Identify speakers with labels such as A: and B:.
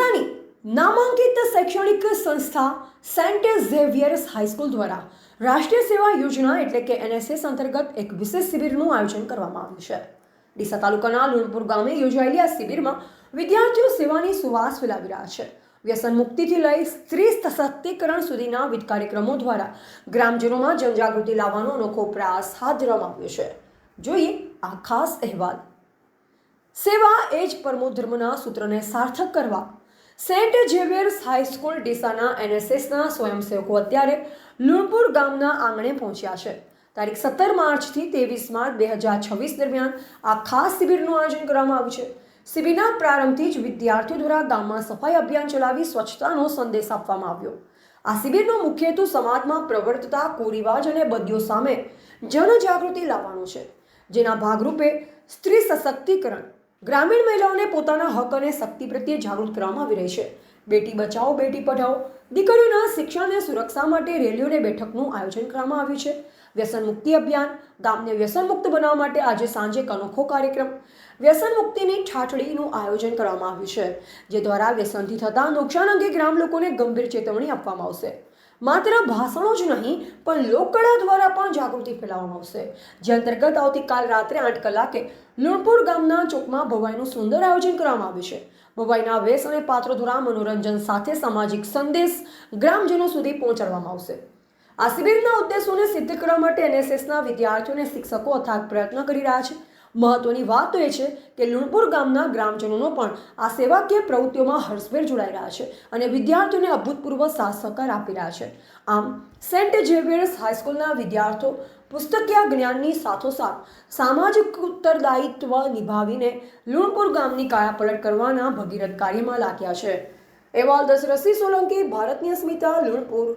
A: ડીસાની નામાંકિત શૈક્ષણિક સંસ્થા સેન્ટ ઝેવિયર્સ હાઈસ્કૂલ દ્વારા રાષ્ટ્રીય સેવા યોજના એટલે કે NSS અંતર્ગત એક વિશેષ શિબિરનું આયોજન કરવામાં આવ્યું છે। ડીસા તાલુકાના લુણપુર ગામે યોજાયેલી આ શિબિરમાં વિદ્યાર્થીઓ સેવાની સુવાસ ફેલાવી રહ્યા છે। વ્યસન મુક્તિથી લઈ સ્ત્રી સશક્તિકરણ સુધીના વિવિધ કાર્યક્રમો દ્વારા ગ્રામજનોમાં જનજાગૃતિ લાવવાનો અનોખો પ્રયાસ હાથ ધરવામાં આવ્યો છે। જોઈએ આ ખાસ અહેવાલ। સેવા એ જ પરમો ધર્મના સૂત્રને સાર્થક કરવા સેન્ટ ઝેવિયર્સ હાઈસ્કૂલ ડીસાના NSSના સ્વયંસેવકો અત્યારે લુણપુર ગામના આંગણે પહોંચ્યા છે। તારીખ 17 માર્ચથી 23 માર્ચ 2026 દરમિયાન આ ખાસ શિબિરનું આયોજન કરવામાં આવ્યું છે। શિબિરના પ્રારંભથી જ વિદ્યાર્થીઓ દ્વારા ગામમાં સફાઈ અભિયાન ચલાવી સ્વચ્છતાનો સંદેશ આપવામાં આવ્યો। આ શિબિરનો મુખ્ય હેતુ સમાજમાં પ્રવર્તતા કુરિવાજ અને બદીઓ સામે જનજાગૃતિ લાવવાનો છે, જેના ભાગરૂપે સ્ત્રી સશક્તિકરણ, ગ્રામીણ મહિલાઓને પોતાના હક અને શક્તિ પ્રત્યે જાગૃત કરવામાં આવી રહી છે। બેટી બચાવો બેટી પઢાઓ, દીકરીઓના શિક્ષણ અને સુરક્ષા માટે રેલીઓ અને બેઠકનું આયોજન કરવામાં આવ્યું છે। વ્યસન મુક્તિ અભિયાન, ગામને વ્યસન મુક્ત બનાવવા માટે આજે સાંજે એક અનોખો કાર્યક્રમ વ્યસન મુક્તિની ઠાઠડીનું આયોજન કરવામાં આવ્યું છે, જે દ્વારા વ્યસનથી થતા નુકસાન અંગે ગ્રામ લોકોને ગંભીર ચેતવણી આપવામાં આવશે। માત્ર ભાષણો જ નહીં પણ લોકકળા દ્વારા પણ જાગૃતિ ફેલાવવામાં આવશે, જે અંતર્ગત આવતીકાલ રાત્રે 8 કલાકે લુણપુર ગામના ચોકમાં ભવાઈનું સુંદર આયોજન કરવામાં આવ્યું છે। ભવાઈના વેશ અને પાત્રો દ્વારા મનોરંજન સાથે સામાજિક સંદેશ ગ્રામજનો સુધી પહોંચાડવામાં આવશે। આ શિબિરના ઉદ્દેશોને સિદ્ધ કરવા માટે NSSના વિદ્યાર્થીઓ અને શિક્ષકો અથાગ પ્રયત્ન કરી રહ્યા છે। મહત્વની વાત તો એ છે કે લુણપુર ગામના ગ્રામજનોનો પણ આ સેવાકીય પ્રવૃત્તિઓમાં હર્ષભેર જોડાઈ રહ્યા છે અને વિદ્યાર્થીઓને અભૂતપૂર્વ સાથ સહકાર આપી રહ્યા છે। આમ સેન્ટ ઝેવિયર્સ હાઈસ્કૂલના વિદ્યાર્થીઓ પુસ્તકીય જ્ઞાનની સાથોસાથ સામાજિક ઉત્તરદાયિત્વ નિભાવીને લુણપુર ગામની કાયાપલટ કરવાના ભગીરથ કાર્યમાં લાગ્યા છે। અહેવાલ દશરથસિંહ સોલંકી, ભારતની અસ્મિતા, લુણપુર।